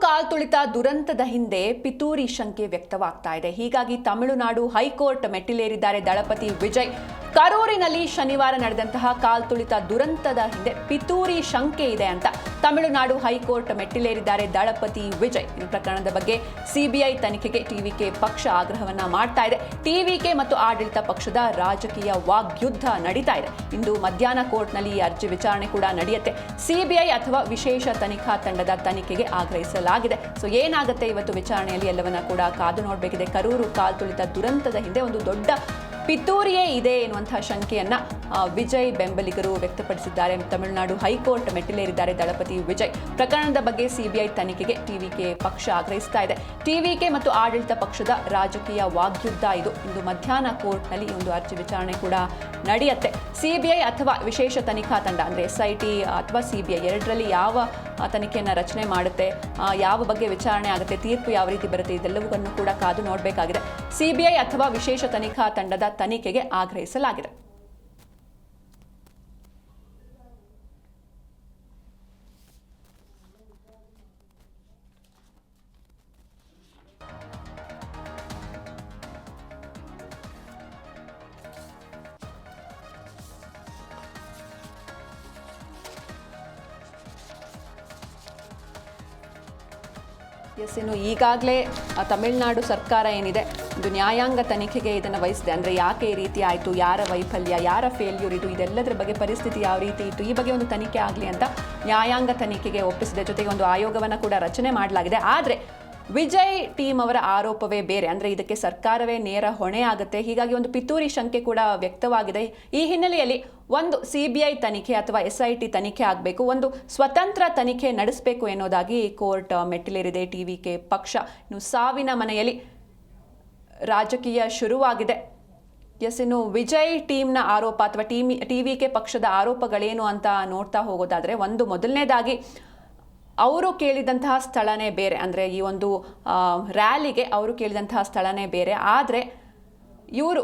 ಕಾಲ್ತುಳಿತ ದುರಂತದ ಹಿಂದೆ ಪಿತೂರಿ ಶಂಕೆ ವ್ಯಕ್ತವಾಗ್ತಾ ಇದೆ. ಹೀಗಾಗಿ ತಮಿಳುನಾಡು ಹೈಕೋರ್ಟ್ ಮೆಟ್ಟಿಲೇರಿದ್ದಾರೆ ದಳಪತಿ ವಿಜಯ್. ಕರೂರಿನಲ್ಲಿ ಶನಿವಾರ ನಡೆದಂತಹ ಕಾಲ್ತುಳಿತ ದುರಂತದ ಹಿಂದೆ ಪಿತೂರಿ ಶಂಕೆ ಇದೆ ಅಂತ ತಮಿಳುನಾಡು ಹೈಕೋರ್ಟ್ ಮೆಟ್ಟಿಲೇರಿದ್ದಾರೆ ದಳಪತಿ ವಿಜಯ್. ಈ ಪ್ರಕರಣದ ಬಗ್ಗೆ ಸಿಬಿಐ ತನಿಖೆಗೆ ಟಿವಿಕೆ ಪಕ್ಷ ಆಗ್ರಹವನ್ನ ಮಾಡ್ತಾ ಇದೆ. ಟಿವಿಕೆ ಮತ್ತು ಆಡಳಿತ ಪಕ್ಷದ ರಾಜಕೀಯ ವಾಗ್ಯುದ್ಧ ನಡೀತಾ ಇದೆ. ಇಂದು ಮಧ್ಯಾಹ್ನ ಕೋರ್ಟ್ನಲ್ಲಿ ಈ ಅರ್ಜಿ ವಿಚಾರಣೆ ಕೂಡ ನಡೆಯುತ್ತೆ. ಸಿಬಿಐ ಅಥವಾ ವಿಶೇಷ ತನಿಖಾ ತಂಡದ ತನಿಖೆಗೆ ಆಗ್ರಹಿಸಲಾಗಿದೆ. ಸೊ ಏನಾಗುತ್ತೆ ಇವತ್ತು ವಿಚಾರಣೆಯಲ್ಲಿ ಎಲ್ಲವನ್ನ ಕೂಡ ಕಾದು ನೋಡಬೇಕಿದೆ. ಕರೂರು ಕಾಲ್ತುಳಿತ ದುರಂತದ ಹಿಂದೆ ಒಂದು ದೊಡ್ಡ ಪಿತೂರಿಯೇ ಇದೆ ಎನ್ನುವಂತಹ ಶಂಕೆಯನ್ನ ವಿಜಯ್ ಬೆಂಬಲಿಗರು ವ್ಯಕ್ತಪಡಿಸಿದ್ದಾರೆ. ತಮಿಳುನಾಡು ಹೈಕೋರ್ಟ್ ಮೆಟ್ಟಿಲೇರಿದ್ದಾರೆ ದಳಪತಿ ವಿಜಯ್. ಪ್ರಕರಣದ ಬಗ್ಗೆ ಸಿಬಿಐ ತನಿಖೆಗೆ ಟಿವಿಕೆ ಪಕ್ಷ ಆಗ್ರಹಿಸ್ತಾ ಇದೆ. ಟಿವಿಕೆ ಮತ್ತು ಆಡಳಿತ ಪಕ್ಷದ ರಾಜಕೀಯ ವಾಗ್ಯುದ್ಧ ಇದು. ಇಂದು ಮಧ್ಯಾಹ್ನ ಕೋರ್ಟ್ನಲ್ಲಿ ಒಂದು ಅರ್ಜಿ ವಿಚಾರಣೆ ಕೂಡ ನಡೆಯುತ್ತೆ. ಸಿಬಿಐ ಅಥವಾ ವಿಶೇಷ ತನಿಖಾ ತಂಡ ಅಂದ್ರೆ ಎಸ್ಐಟಿ ಅಥವಾ ಸಿಬಿಐ ಎರಡರಲ್ಲಿ ಯಾವ ತನಿಖೆಯನ್ನು ರಚನೆ ಮಾಡುತ್ತೆ, ಯಾವ ಬಗ್ಗೆ ವಿಚಾರಣೆ ಆಗುತ್ತೆ, ತೀರ್ಪು ಯಾವ ರೀತಿ ಬರುತ್ತೆ, ಇದೆಲ್ಲವನ್ನೂ ಕೂಡ ಕಾದು ನೋಡಬೇಕಾಗಿದೆ. ಸಿಬಿಐ ಅಥವಾ ವಿಶೇಷ ತನಿಖಾ ತಂಡದ ತನಿಖೆಗೆ ಆಗ್ರಹಿಸಲಾಗಿದೆ. ಇನ್ನು ಈಗಾಗಲೇ ತಮಿಳುನಾಡು ಸರ್ಕಾರ ಏನಿದೆ ಒಂದು ನ್ಯಾಯಾಂಗ ತನಿಖೆಗೆ ಇದನ್ನು ವಹಿಸಿದೆ. ಅಂದರೆ ಯಾಕೆ ಈ ರೀತಿ ಆಯಿತು, ಯಾರ ವೈಫಲ್ಯ, ಯಾರ ಫೇಲ್ಯೂರ್ ಇದು, ಇದೆಲ್ಲದರ ಬಗ್ಗೆ ಪರಿಸ್ಥಿತಿ ಯಾವ ರೀತಿ ಇತ್ತು, ಈ ಬಗ್ಗೆ ಒಂದು ತನಿಖೆ ಆಗಲಿ ಅಂತ ನ್ಯಾಯಾಂಗ ತನಿಖೆಗೆ ಒಪ್ಪಿಸಿದೆ. ಜೊತೆಗೆ ಒಂದು ಆಯೋಗವನ್ನು ಕೂಡ ರಚನೆ ಮಾಡಲಾಗಿದೆ. ಆದರೆ ವಿಜಯ್ ಟೀಮ್ ಅವರ ಆರೋಪವೇ ಬೇರೆ. ಅಂದರೆ ಇದಕ್ಕೆ ಸರ್ಕಾರವೇ ನೇರ ಹೊಣೆ ಆಗುತ್ತೆ. ಹೀಗಾಗಿ ಒಂದು ಪಿತೂರಿ ಶಂಕೆ ಕೂಡ ವ್ಯಕ್ತವಾಗಿದೆ. ಈ ಹಿನ್ನೆಲೆಯಲ್ಲಿ ಒಂದು ಸಿಬಿಐ ತನಿಖೆ ಅಥವಾ ಎಸ್ಐಟಿ ತನಿಖೆ ಆಗಬೇಕು, ಒಂದು ಸ್ವತಂತ್ರ ತನಿಖೆ ನಡೆಸಬೇಕು ಎನ್ನುವುದಾಗಿ ಕೋರ್ಟ್ ಮೆಟ್ಟಿಲೇರಿದೆ ಟಿವಿಕೆ ಪಕ್ಷ. ಇನ್ನು ಸಾವಿನ ಮನೆಯಲ್ಲಿ ರಾಜಕೀಯ ಶುರುವಾಗಿದೆ. ಇನ್ನು ವಿಜಯ್ ಟೀಮ್ನ ಆರೋಪ ಅಥವಾ ಟಿವಿಕೆ ಪಕ್ಷದ ಆರೋಪಗಳೇನು ಅಂತ ನೋಡ್ತಾ ಹೋಗೋದಾದ್ರೆ, ಒಂದು ಮೊದಲನೇದಾಗಿ ಅವರು ಕೇಳಿದಂತಹ ಸ್ಥಳನೇ ಬೇರೆ. ಅಂದರೆ ಈ ಒಂದು ರ್ಯಾಲಿಗೆ ಅವರು ಕೇಳಿದಂತಹ ಸ್ಥಳನೇ ಬೇರೆ, ಆದರೆ ಇವರು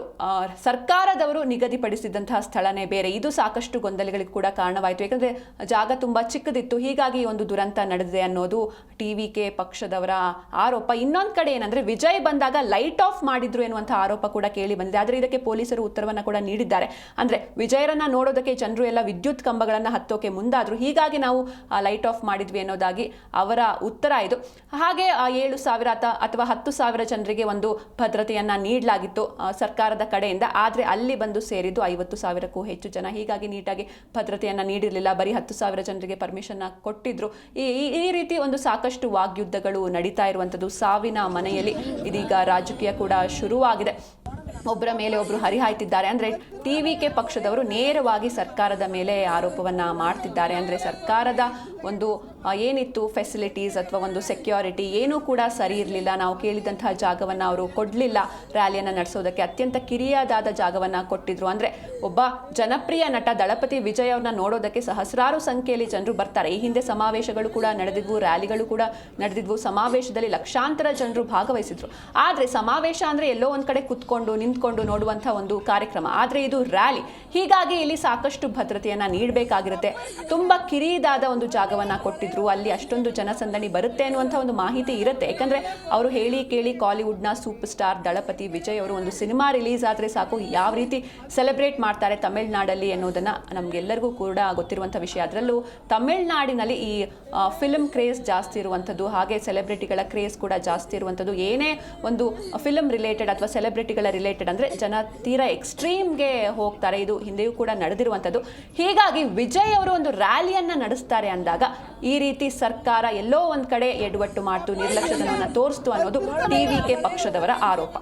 ಸರ್ಕಾರದವರು ನಿಗದಿಪಡಿಸಿದಂತಹ ಸ್ಥಳನೇ ಬೇರೆ. ಇದು ಸಾಕಷ್ಟು ಗೊಂದಲಗಳಿಗೆ ಕೂಡ ಕಾರಣವಾಯಿತು. ಯಾಕಂದರೆ ಜಾಗ ತುಂಬ ಚಿಕ್ಕದಿತ್ತು. ಹೀಗಾಗಿ ಒಂದು ದುರಂತ ನಡೆದಿದೆ ಅನ್ನೋದು ಟಿವಿಕೆ ಪಕ್ಷದವರ ಆರೋಪ. ಇನ್ನೊಂದು ಕಡೆ ಏನಂದರೆ ವಿಜಯ್ ಬಂದಾಗ ಲೈಟ್ ಆಫ್ ಮಾಡಿದ್ರು ಎನ್ನುವಂಥ ಆರೋಪ ಕೂಡ ಕೇಳಿ ಬಂದಿದೆ. ಆದರೆ ಇದಕ್ಕೆ ಪೊಲೀಸರು ಉತ್ತರವನ್ನು ಕೂಡ ನೀಡಿದ್ದಾರೆ. ಅಂದರೆ ವಿಜಯರನ್ನ ನೋಡೋದಕ್ಕೆ ಜನರು ಎಲ್ಲ ವಿದ್ಯುತ್ ಕಂಬಗಳನ್ನು ಹತ್ತೋಕೆ ಮುಂದಾದರು, ಹೀಗಾಗಿ ನಾವು ಲೈಟ್ ಆಫ್ ಮಾಡಿದ್ವಿ ಅನ್ನೋದಾಗಿ ಅವರ ಉತ್ತರ ಇದು. ಹಾಗೆ 7,000 ಅಥವಾ 10,000 ಜನರಿಗೆ ಒಂದು ಭದ್ರತೆಯನ್ನು ನೀಡಲಾಗಿತ್ತು ಸರ್ಕಾರದ ಕಡೆಯಿಂದ. ಆದರೆ ಅಲ್ಲಿ ಬಂದು ಸೇರಿದ್ದು 50,000ಕ್ಕೂ ಹೆಚ್ಚು ಜನ. ಹೀಗಾಗಿ ನೀಟಾಗಿ ಭದ್ರತೆಯನ್ನು ನೀಡಿರಲಿಲ್ಲ. ಬರೀ 10,000 ಜನರಿಗೆ ಪರ್ಮಿಷನ್ ಕೊಟ್ಟಿದ್ರು. ಈ ರೀತಿ ಒಂದು ಸಾಕಷ್ಟು ವಾಗ್ಯುದ್ಧಗಳು ನಡೀತಾ ಇರುವಂಥದ್ದು. ಸಾವಿನ ಮನೆಯಲ್ಲಿ ಇದೀಗ ರಾಜಕೀಯ ಕೂಡ ಶುರುವಾಗಿದೆ. ಒಬ್ಬರ ಮೇಲೆ ಒಬ್ಬರು ಹರಿಹಾಯ್ತಿದ್ದಾರೆ. ಅಂದರೆ ಟಿವಿಕೆ ಪಕ್ಷದವರು ನೇರವಾಗಿ ಸರ್ಕಾರದ ಮೇಲೆ ಆರೋಪವನ್ನು ಮಾಡ್ತಿದ್ದಾರೆ. ಅಂದರೆ ಸರ್ಕಾರದ ಒಂದು ಏನಿತ್ತು ಫೆಸಿಲಿಟೀಸ್ ಅಥವಾ ಒಂದು ಸೆಕ್ಯೂರಿಟಿ ಏನೂ ಕೂಡ ಸರಿ ಇರಲಿಲ್ಲ. ನಾವು ಕೇಳಿದಂತಹ ಜಾಗವನ್ನು ಅವರು ಕೊಡಲಿಲ್ಲ. ರ್ಯಾಲಿಯನ್ನು ನಡೆಸೋದಕ್ಕೆ ಅತ್ಯಂತ ಕಿರಿಯಾದಾದ ಜಾಗವನ್ನು ಕೊಟ್ಟಿದ್ರು. ಅಂದರೆ ಒಬ್ಬ ಜನಪ್ರಿಯ ನಟ ದಳಪತಿ ವಿಜಯ್ ಅವ್ರನ್ನ ನೋಡೋದಕ್ಕೆ ಸಹಸ್ರಾರು ಸಂಖ್ಯೆಯಲ್ಲಿ ಜನರು ಬರ್ತಾರೆ. ಈ ಹಿಂದೆ ಸಮಾವೇಶಗಳು ಕೂಡ ನಡೆದಿದ್ವು, ರ್ಯಾಲಿಗಳು ಕೂಡ ನಡೆದಿದ್ವು. ಸಮಾವೇಶದಲ್ಲಿ ಲಕ್ಷಾಂತರ ಜನರು ಭಾಗವಹಿಸಿದ್ರು. ಆದರೆ ಸಮಾವೇಶ ಅಂದರೆ ಎಲ್ಲೋ ಒಂದು ಕಡೆ ಕುತ್ಕೊಂಡು ನಿಂತ್ಕೊಂಡು ನೋಡುವಂಥ ಒಂದು ಕಾರ್ಯಕ್ರಮ, ಆದರೆ ಇದು ರ್ಯಾಲಿ. ಹೀಗಾಗಿ ಇಲ್ಲಿ ಸಾಕಷ್ಟು ಭದ್ರತೆಯನ್ನು ನೀಡಬೇಕಾಗಿರುತ್ತೆ. ತುಂಬ ಕಿರಿದಾದ ಒಂದು ಜಾಗವನ್ನು ಕೊಟ್ಟಿದ್ರು. ಅಲ್ಲಿ ಅಷ್ಟೊಂದು ಜನಸಂದಣಿ ಬರುತ್ತೆ ಅನ್ನುವಂಥ ಒಂದು ಮಾಹಿತಿ ಇರುತ್ತೆ. ಯಾಕಂದರೆ ಅವರು ಹೇಳಿ ಕೇಳಿ ಕಾಲಿವುಡ್ನ ಸೂಪರ್ ಸ್ಟಾರ್ ದಳಪತಿ ವಿಜಯ್ ಅವರು ಒಂದು ಸಿನಿಮಾ ರಿಲೀಸ್ ಆದರೆ ಸಾಕು ಯಾವ ರೀತಿ ಸೆಲೆಬ್ರೇಟ್ ಮಾಡ್ತಾರೆ ತಮಿಳುನಾಡಲ್ಲಿ ಎನ್ನುವುದನ್ನು ನಮಗೆಲ್ಲರಿಗೂ ಕೂಡ ಗೊತ್ತಿರುವಂಥ ವಿಷಯ. ಅದರಲ್ಲೂ ತಮಿಳುನಾಡಿನಲ್ಲಿ ಈ ಫಿಲ್ಮ್ ಕ್ರೇಜ್ ಜಾಸ್ತಿ ಇರುವಂಥದ್ದು, ಹಾಗೆ ಸೆಲೆಬ್ರಿಟಿಗಳ ಕ್ರೇಜ್ ಕೂಡ ಜಾಸ್ತಿ ಇರುವಂಥದ್ದು. ಏನೇ ಒಂದು ಫಿಲ್ಮ್ ರಿಲೇಟೆಡ್ ಅಥವಾ ಸೆಲೆಬ್ರಿಟಿಗಳ ರಿಲೇಟೆಡ್ ಅಂದರೆ ಜನ ತೀರಾ ಎಕ್ಸ್ಟ್ರೀಮ್ಗೆ ಹೋಗ್ತಾರೆ. ಇದು ಹಿಂದೆಯೂ ಕೂಡ ನಡೆದಿರುವಂಥದ್ದು. ಹೀಗಾಗಿ ವಿಜಯ್ ಅವರು ಒಂದು ರ್ಯಾಲಿಯನ್ನು ನಡೆಸ್ತಾರೆ ಅಂದಾಗ ಈ ರೀತಿ ಸರ್ಕಾರ ಎಲ್ಲೋ ಒಂದು ಕಡೆ ಎಡವಟ್ಟು ಮಾಡ್ತು, ನಿರ್ಲಕ್ಷ್ಯತನವನ್ನು ತೋರಿಸ್ತು ಅನ್ನೋದು ಟಿವಿಕೆ ಪಕ್ಷದವರ ಆರೋಪ.